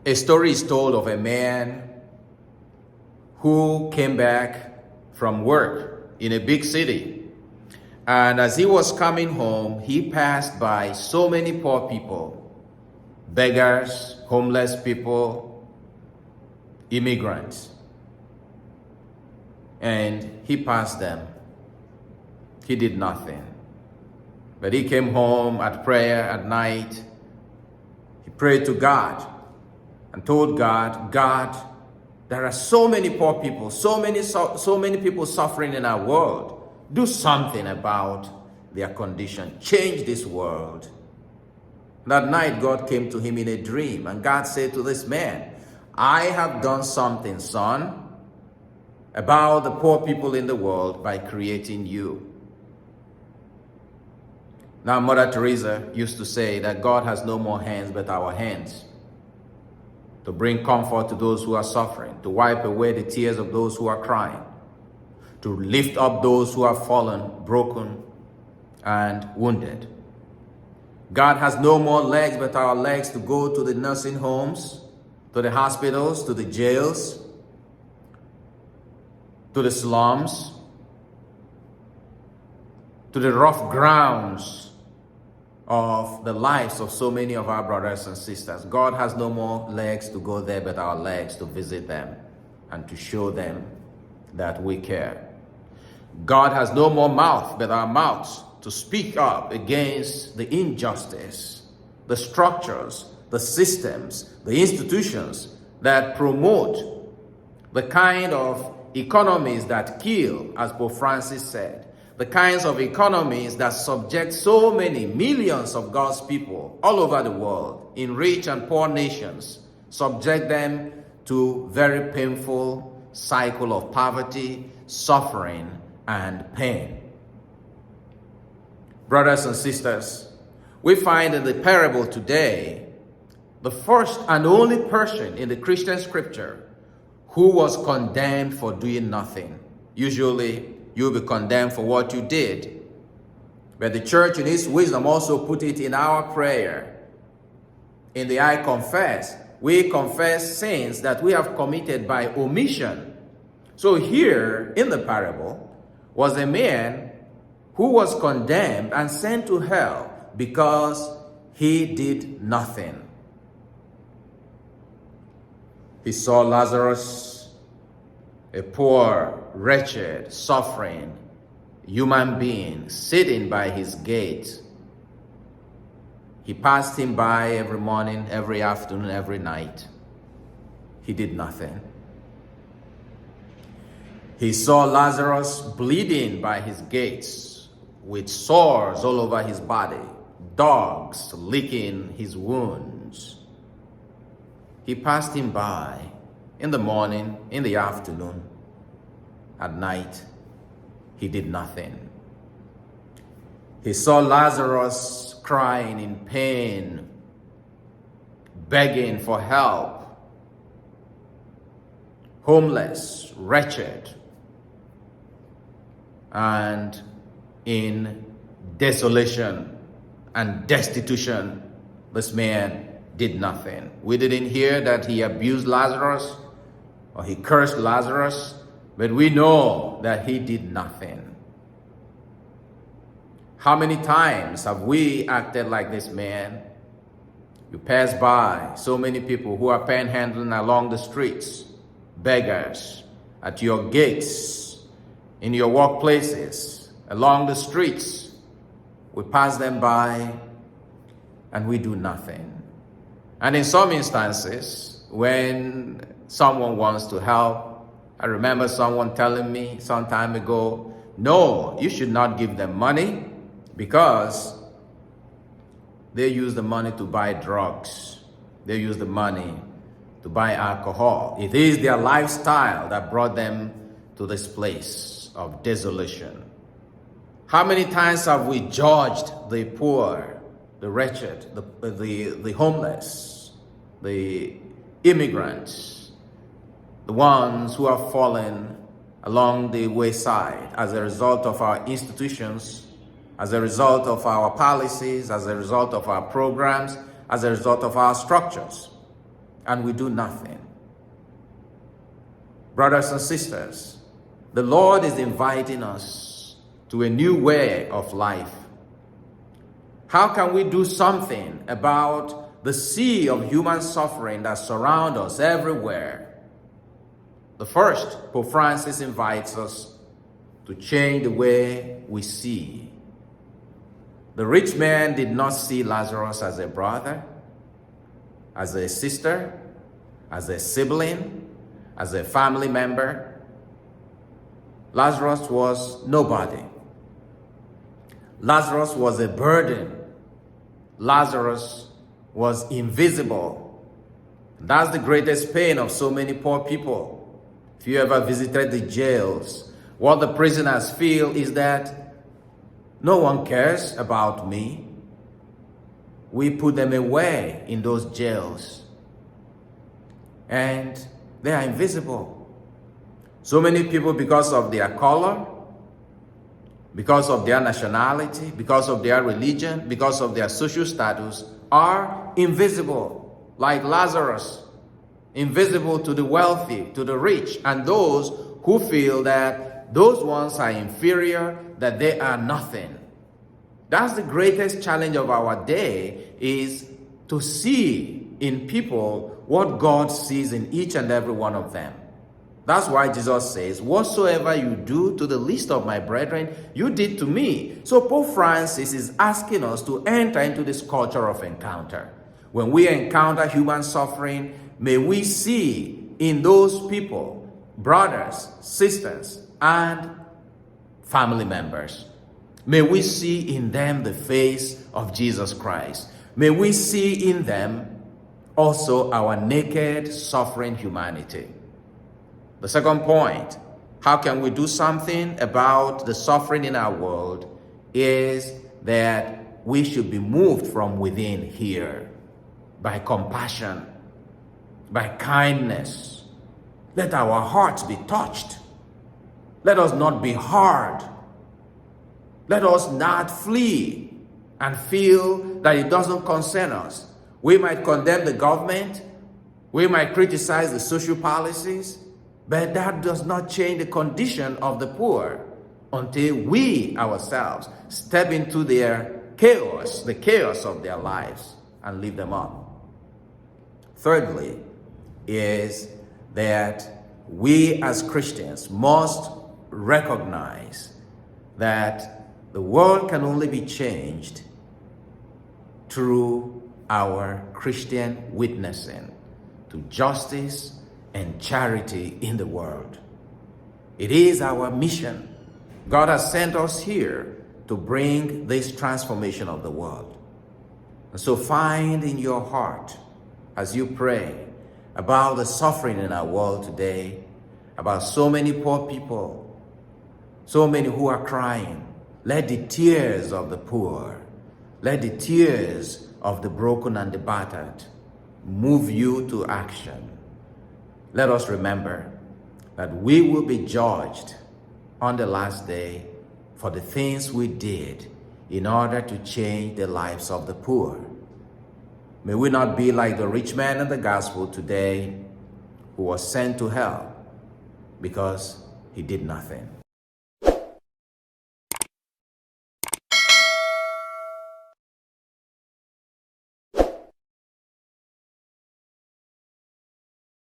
A story is told of a man who came back from work in a big city. And as he was coming home, he passed by so many poor people, beggars, homeless people, immigrants. And he passed them. He did nothing. But he came home at prayer at night. He prayed to God and told God, God, there are so many poor people, so many people suffering in our world. Do something about their condition. Change this world. That night, God came to him in a dream, and God said to this man, I have done something, son, about the poor people in the world by creating you. Now, Mother Teresa used to say that God has no more hands but our hands, to bring comfort to those who are suffering, to wipe away the tears of those who are crying, to lift up those who have fallen, broken, and wounded. God has no more legs but our legs to go to the nursing homes, to the hospitals, to the jails, to the slums, to the rough grounds of the lives of so many of our brothers and sisters. God has no more legs to go there but our legs to visit them and to show them that we care. God has no more mouth but our mouths to speak up against the injustice, the structures, the systems, the institutions that promote the kind of economies that kill, as Pope Francis said, the kinds of economies that subject so many millions of God's people all over the world, in rich and poor nations, subject them to very painful cycle of poverty, suffering, and pain. Brothers and sisters, we find in the parable today the first and only person in the Christian scripture who was condemned for doing nothing. Usually, you'll be condemned for what you did. But the church in its wisdom also put it in our prayer. In the I confess, we confess sins that we have committed by omission. So here in the parable was a man who was condemned and sent to hell because he did nothing. He saw Lazarus, a poor, wretched, suffering human being sitting by his gate. He passed him by every morning, every afternoon, every night. He did nothing. He saw Lazarus bleeding by his gates with sores all over his body, dogs licking his wounds. He passed him by in the morning, in the afternoon, at night. He did nothing. He saw Lazarus crying in pain, begging for help, homeless, wretched, and in desolation and destitution. This man did nothing. We didn't hear that he abused Lazarus or he cursed Lazarus, but we know that he did nothing. How many times have we acted like this man? You pass by so many people who are panhandling along the streets, beggars, at your gates, in your workplaces, along the streets. We pass them by and we do nothing. And in some instances, when someone wants to help, I remember someone telling me some time ago, no, you should not give them money because they use the money to buy drugs. They use the money to buy alcohol. It is their lifestyle that brought them to this place of desolation. How many times have we judged the poor, the wretched, the homeless, the immigrants, the ones who have fallen along the wayside as a result of our institutions, as a result of our policies, as a result of our programs, as a result of our structures? and we do nothing. Brothers and sisters, the Lord is inviting us to a new way of life. How can we do something about the sea of human suffering that surrounds us everywhere? The first, Pope Francis invites us to change the way we see. The rich man did not see Lazarus as a brother, as a sister, as a sibling, as a family member. Lazarus was nobody. Lazarus was a burden. Lazarus was invisible. That's the greatest pain of so many poor people. If you ever visited the jails, what the prisoners feel is that no one cares about me. We put them away in those jails, and they are invisible. So many people, because of their color, because of their nationality, because of their religion, because of their social status, are invisible, like Lazarus, invisible to the wealthy, to the rich, and those who feel that those ones are inferior, that they are nothing. That's the greatest challenge of our day, is to see in people what God sees in each and every one of them. That's why Jesus says, whatsoever you do to the least of my brethren, you did to me. So Pope Francis is asking us to enter into this culture of encounter. When we encounter human suffering, may we see in those people brothers, sisters, and family members. May we see in them the face of Jesus Christ. May we see in them also our naked, suffering humanity. The second point, how can we do something about the suffering in our world, is that we should be moved from within here by compassion, by kindness. Let our hearts be touched. Let us not be hard. Let us not flee and feel that it doesn't concern us. We might condemn the government. We might criticize the social policies. But that does not change the condition of the poor until we ourselves step into their chaos, the chaos of their lives, and lift them up. Thirdly, is that we as Christians must recognize that the world can only be changed through our Christian witnessing to justice and charity in the world. It is our mission. God has sent us here to bring this transformation of the world. And so find in your heart, as you pray about the suffering in our world today, about so many poor people, so many who are crying, let the tears of the poor, let the tears of the broken and the battered move you to action. Let us remember that we will be judged on the last day for the things we did in order to change the lives of the poor. May we not be like the rich man in the gospel today who was sent to hell because he did nothing.